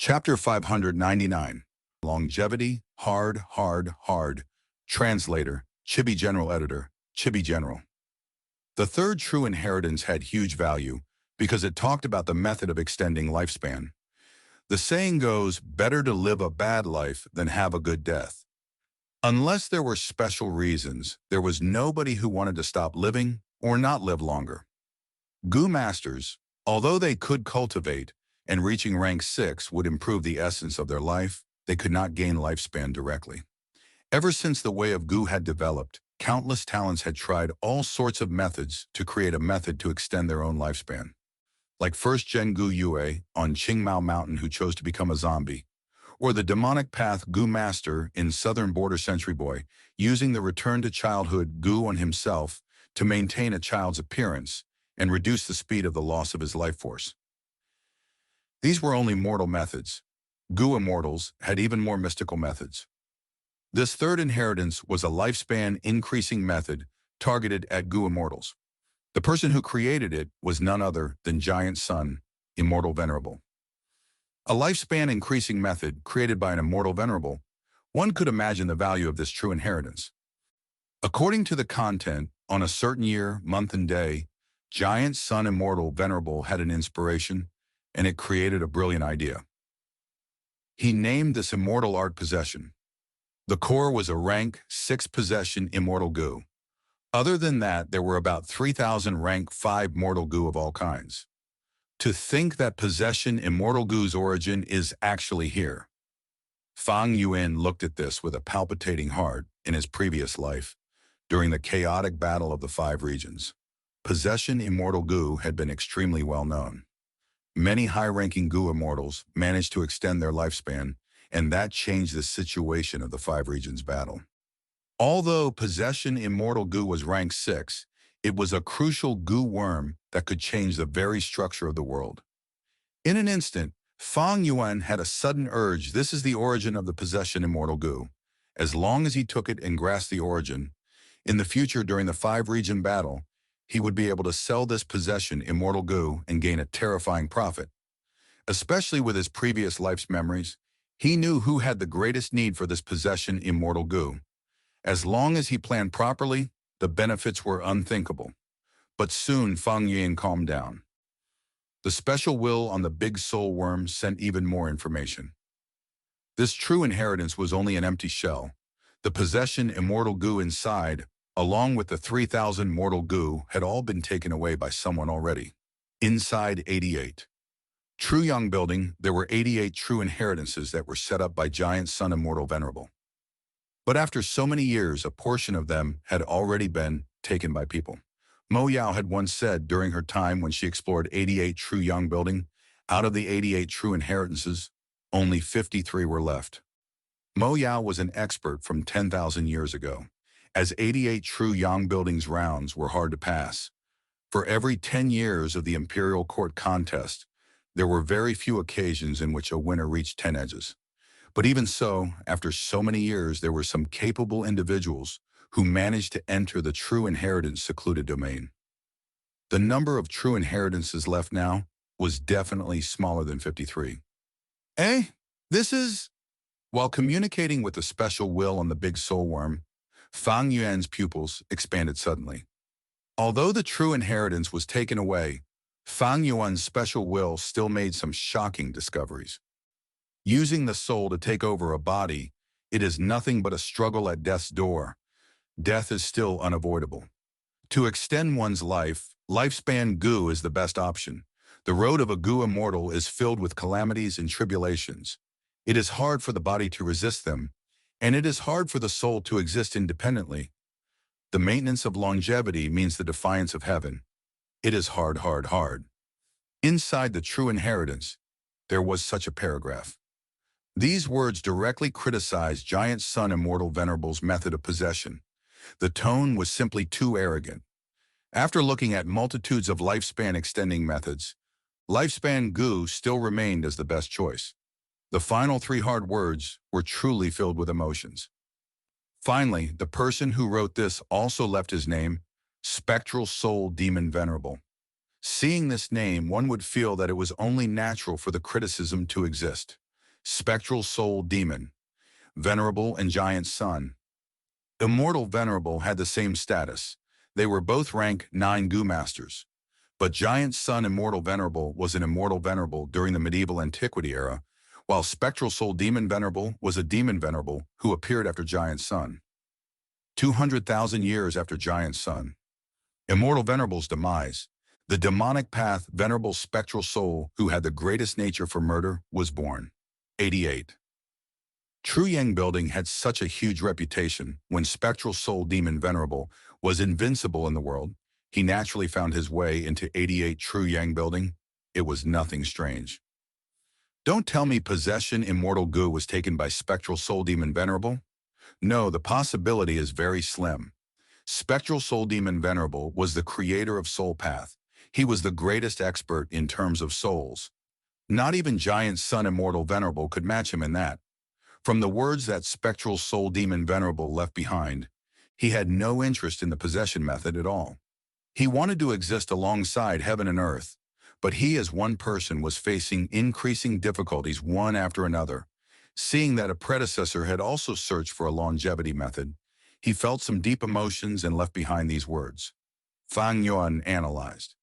Chapter 599. Longevity, hard, hard, hard. Translator, Chibi General Editor, Chibi General. The third true inheritance had huge value because it talked about the method of extending lifespan. The saying goes, better to live a bad life than have a good death. Unless there were special reasons, there was nobody who wanted to stop living or not live longer. Gu masters, although they could cultivate, and reaching rank 6 would improve the essence of their life, they could not gain lifespan directly. Ever since the way of Gu had developed, countless talents had tried all sorts of methods to create a method to extend their own lifespan. Like 1st Gen Gu Yue on Qingmao Mountain who chose to become a zombie, or the demonic path Gu Master in Southern Border Century Boy, using the return to childhood Gu on himself to maintain a child's appearance and reduce the speed of the loss of his life force. These were only mortal methods. Gu Immortals had even more mystical methods. This third inheritance was a lifespan increasing method targeted at Gu Immortals. The person who created it was none other than Giant Sun, Immortal Venerable. A lifespan increasing method created by an Immortal Venerable, one could imagine the value of this true inheritance. According to the content, on a certain year, month, and day, Giant Sun Immortal Venerable had an inspiration, and it created a brilliant idea. He named this immortal art possession. The core was a rank 6 possession immortal Gu. Other than that, there were about 3,000 rank 5 mortal Gu of all kinds. To think that possession immortal Gu's origin is actually here. Fang Yuan looked at this with a palpitating heart in his previous life, during the chaotic battle of the 5 regions. Possession immortal Gu had been extremely well known. Many high-ranking Gu Immortals managed to extend their lifespan, and that changed the situation of the 5 regions battle. Although Possession Immortal Gu was rank 6, it was a crucial Gu worm that could change the very structure of the world. In an instant, Fang Yuan had a sudden urge. This is the origin of the Possession Immortal Gu. As long as he took it and grasped the origin, in the future during the 5-region battle, he would be able to sell this Possession Immortal Gu and gain a terrifying profit. Especially with his previous life's memories, he knew who had the greatest need for this Possession Immortal Gu. As long as he planned properly, the benefits were unthinkable. But soon Fang Yuan calmed down. The special will on the big soul worm sent even more information. This true inheritance was only an empty shell. The Possession Immortal Gu inside, along with the 3,000 mortal Gu, had all been taken away by someone already. Inside 88. True Young Building, there were 88 true inheritances that were set up by Giant Sun Immortal Venerable. But after so many years, a portion of them had already been taken by people. Mo Yao had once said during her time when she explored 88 True Young Building, out of the 88 true inheritances, only 53 were left. Mo Yao was an expert from 10,000 years ago, as 88 True Yang Building's rounds were hard to pass. For every 10 years of the Imperial Court contest, there were very few occasions in which a winner reached 10 edges. But even so, after so many years, there were some capable individuals who managed to enter the true inheritance secluded domain. The number of true inheritances left now was definitely smaller than 53. This is... While communicating with the special will on the big soul worm, Fang Yuan's pupils expanded suddenly. Although the true inheritance was taken away, Fang Yuan's special will still made some shocking discoveries. Using the soul to take over a body, it is nothing but a struggle at death's door. Death is still unavoidable. To extend one's life, lifespan Gu is the best option. The road of a Gu immortal is filled with calamities and tribulations. It is hard for the body to resist them, and it is hard for the soul to exist independently. The maintenance of longevity means the defiance of heaven. It is hard, hard, hard. Inside the true inheritance, there was such a paragraph. These words directly criticized Giant Sun Immortal Venerable's method of possession. The tone was simply too arrogant. After looking at multitudes of lifespan extending methods, lifespan Gu still remained as the best choice. The final 3 hard words were truly filled with emotions. Finally, the person who wrote this also left his name, Spectral Soul Demon Venerable. Seeing this name, one would feel that it was only natural for the criticism to exist. Spectral Soul Demon, Venerable and Giant Sun. Immortal Venerable had the same status. They were both rank 9 Gu Masters. But Giant Sun Immortal Venerable was an Immortal Venerable during the medieval antiquity era, while Spectral Soul Demon Venerable was a Demon Venerable who appeared after Giant Sun. 200,000 years after Giant Sun. Immortal Venerable's demise. The demonic path Venerable Spectral Soul, who had the greatest nature for murder, was born. 88. True Yang Building had such a huge reputation. When Spectral Soul Demon Venerable was invincible in the world, he naturally found his way into 88 True Yang Building. It was nothing strange. Don't tell me Possession Immortal Gu was taken by Spectral Soul Demon Venerable. No, the possibility is very slim. Spectral Soul Demon Venerable was the creator of Soul Path. He was the greatest expert in terms of souls. Not even Giant Sun Immortal Venerable could match him in that. From the words that Spectral Soul Demon Venerable left behind, he had no interest in the possession method at all. He wanted to exist alongside heaven and earth, but he as one person was facing increasing difficulties one after another. Seeing that a predecessor had also searched for a longevity method, he felt some deep emotions and left behind these words. Fang Yuan analyzed.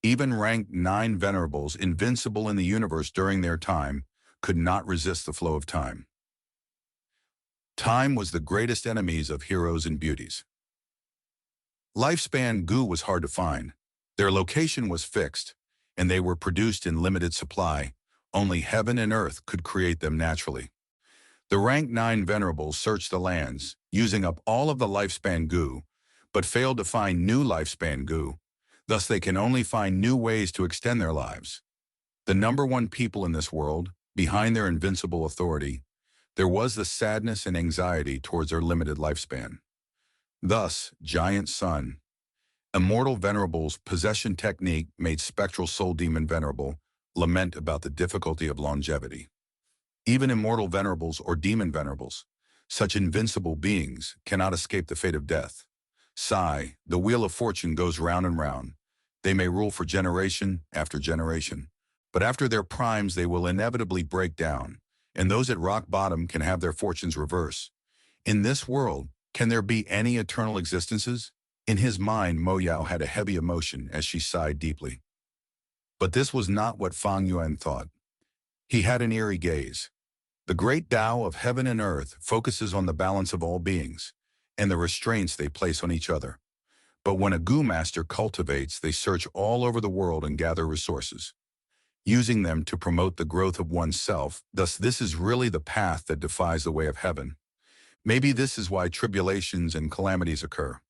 Even rank 9 venerables invincible in the universe during their time could not resist the flow of time. Time was the greatest enemies of heroes and beauties. Lifespan Gu was hard to find. Their location was fixed, and they were produced in limited supply. Only heaven and earth could create them naturally. The rank 9 venerables searched the lands, using up all of the lifespan Gu, but failed to find new lifespan Gu. Thus they can only find new ways to extend their lives. The number one people in this world, behind their invincible authority, there was the sadness and anxiety towards their limited lifespan. Thus, Giant Sun, Immortal Venerable's possession technique made Spectral Soul Demon Venerable lament about the difficulty of longevity. Even Immortal Venerables or Demon Venerables, such invincible beings, cannot escape the fate of death. Sigh, the wheel of fortune goes round and round. They may rule for generation after generation, but after their primes they will inevitably break down, and those at rock bottom can have their fortunes reverse. In this world, can there be any eternal existences? In his mind, Mo Yao had a heavy emotion as she sighed deeply. But this was not what Fang Yuan thought. He had an eerie gaze. The great Tao of heaven and earth focuses on the balance of all beings and the restraints they place on each other. But when a Gu master cultivates, they search all over the world and gather resources, using them to promote the growth of oneself. Thus, this is really the path that defies the way of heaven. Maybe this is why tribulations and calamities occur.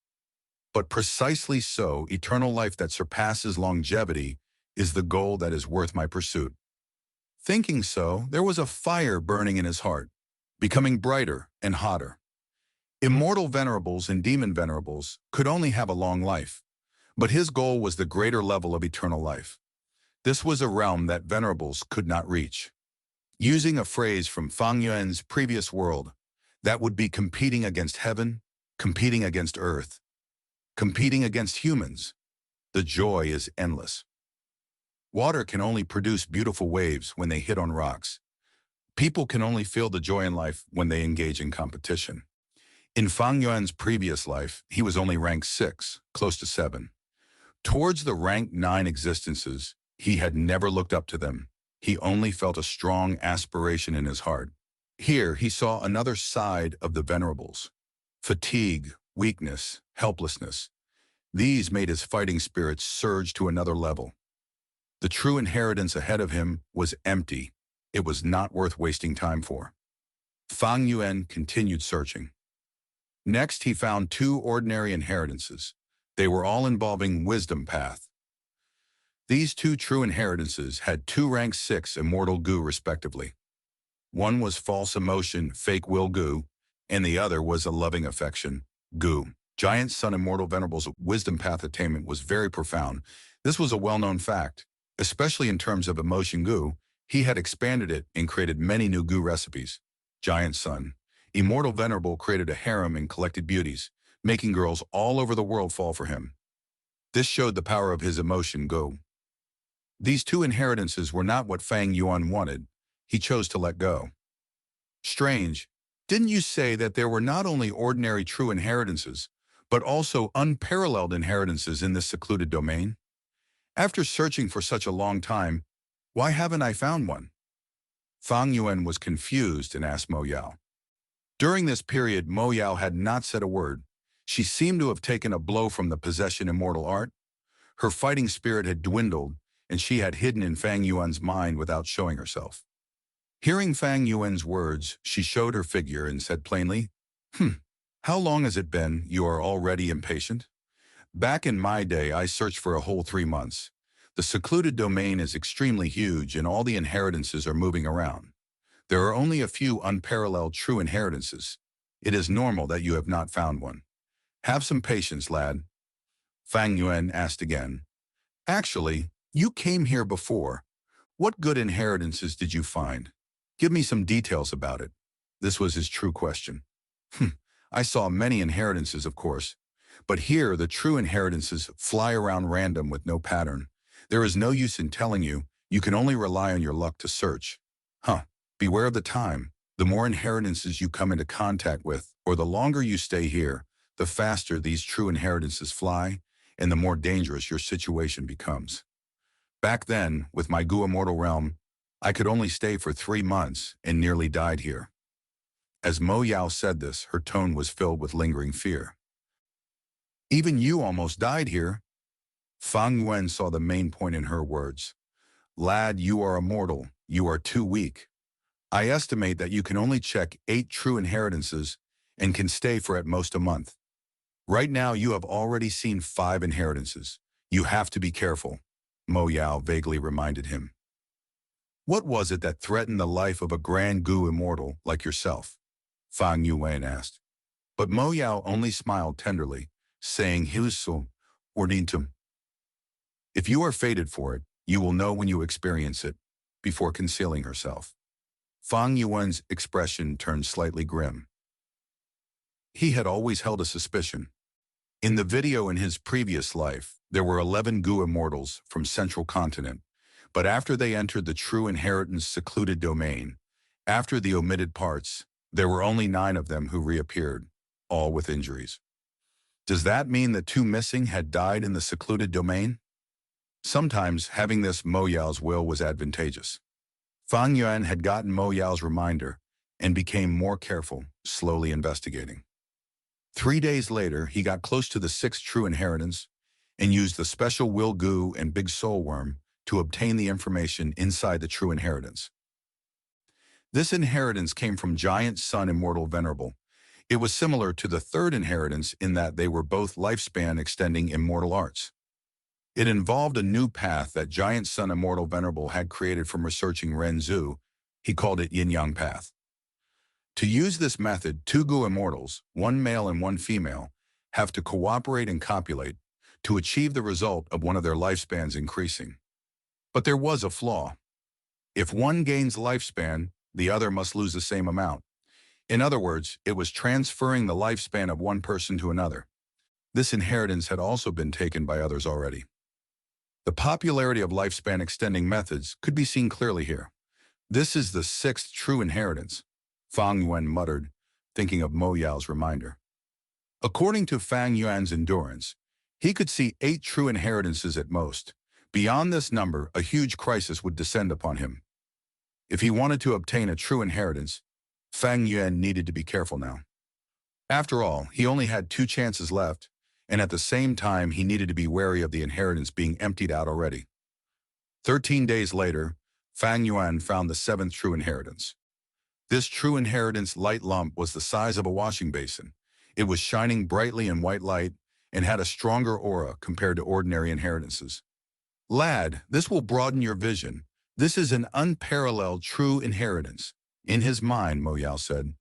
But precisely so, eternal life that surpasses longevity is the goal that is worth my pursuit. Thinking so, there was a fire burning in his heart, becoming brighter and hotter. Immortal venerables and demon venerables could only have a long life, but his goal was the greater level of eternal life. This was a realm that venerables could not reach. Using a phrase from Fang Yuan's previous world, that would be competing against heaven, competing against earth, competing against humans. The joy is endless. Water can only produce beautiful waves when they hit on rocks. People can only feel the joy in life when they engage in competition. In Fang Yuan's previous life, he was only rank 6, close to 7. Towards the rank 9 existences, he had never looked up to them. He only felt a strong aspiration in his heart. Here, he saw another side of the venerables. Fatigue, weakness, helplessness. These made his fighting spirit surge to another level. The true inheritance ahead of him was empty. It was not worth wasting time for. Fang Yuan continued searching. Next, he found 2 ordinary inheritances. They were all involving wisdom path. These 2 true inheritances had 2 rank 6 immortal Gu respectively. One was false emotion, fake will Gu, and the other was a loving affection, Gu. Giant Sun Immortal Venerable's wisdom path attainment was very profound. This was a well-known fact, especially in terms of emotion Gu. He had expanded it and created many new Gu recipes. Giant Sun Immortal Venerable created a harem and collected beauties, making girls all over the world fall for him. This showed the power of his emotion Gu. These 2 inheritances were not what Fang Yuan wanted. he chose to let go. Strange. Didn't you say that there were not only ordinary true inheritances, but also unparalleled inheritances in this secluded domain? After searching for such a long time, why haven't I found one? Fang Yuan was confused and asked Mo Yao. During this period, Mo Yao had not said a word. She seemed to have taken a blow from the possession immortal art. Her fighting spirit had dwindled, and she had hidden in Fang Yuan's mind without showing herself. Hearing Fang Yuan's words, she showed her figure and said plainly, how long has it been you are already impatient? Back in my day, I searched for a whole 3 months. The secluded domain is extremely huge and all the inheritances are moving around. There are only a few unparalleled true inheritances. It is normal that you have not found one. Have some patience, lad. Fang Yuan asked again. Actually, you came here before. What good inheritances did you find? Give me some details about it. This was his true question. I saw many inheritances, of course. But here, the true inheritances fly around random with no pattern. There is no use in telling you. You can only rely on your luck to search. Beware of the time. The more inheritances you come into contact with, or the longer you stay here, the faster these true inheritances fly, and the more dangerous your situation becomes. Back then, with my Gu Immortal Realm, I could only stay for 3 months and nearly died here. As Mo Yao said this, her tone was filled with lingering fear. Even you almost died here. Fang Yuan saw the main point in her words. Lad, you are immortal. You are too weak. I estimate that you can only check 8 true inheritances and can stay for at most a month. Right now, you have already seen 5 inheritances. You have to be careful, Mo Yao vaguely reminded him. What was it that threatened the life of a grand Gu immortal like yourself? Fang Yuan asked. But Mo Yao only smiled tenderly, saying Hiusu or Nintum. If you are fated for it, you will know when you experience it, before concealing herself. Fang Yuan's expression turned slightly grim. He had always held a suspicion. In the video in his previous life, there were 11 Gu immortals from Central Continent, but after they entered the true inheritance secluded domain, after the omitted parts, there were only 9 of them who reappeared, all with injuries. Does that mean the 2 missing had died in the secluded domain? Sometimes having this Mo Yao's will was advantageous. Fang Yuan had gotten Mo Yao's reminder and became more careful, slowly investigating. 3 days later, he got close to the 6th true inheritance and used the special Will Gu and Big Soul Worm to obtain the information inside the true inheritance. This inheritance came from Giant Sun Immortal Venerable. It was similar to the 3rd inheritance in that they were both lifespan extending immortal arts. It involved a new path that Giant Sun Immortal Venerable had created from researching Renzu. He called it Yin-Yang Path. To use this method, 2 Gu immortals, 1 male and 1 female, have to cooperate and copulate to achieve the result of one of their lifespans increasing. But there was a flaw. If one gains lifespan, the other must lose the same amount. In other words, it was transferring the lifespan of one person to another. This inheritance had also been taken by others already. The popularity of lifespan extending methods could be seen clearly here. This is the 6th true inheritance, Fang Yuan muttered, thinking of Mo Yao's reminder. According to Fang Yuan's endurance, he could see 8 true inheritances at most. Beyond this number, a huge crisis would descend upon him. If he wanted to obtain a true inheritance, Fang Yuan needed to be careful now. After all, he only had 2 chances left, and at the same time he needed to be wary of the inheritance being emptied out already. 13 days later, Fang Yuan found the 7th true inheritance. This true inheritance light lump was the size of a washing basin. It was shining brightly in white light and had a stronger aura compared to ordinary inheritances. Lad, this will broaden your vision. This is an unparalleled true inheritance. In his mind, Mo Yao said,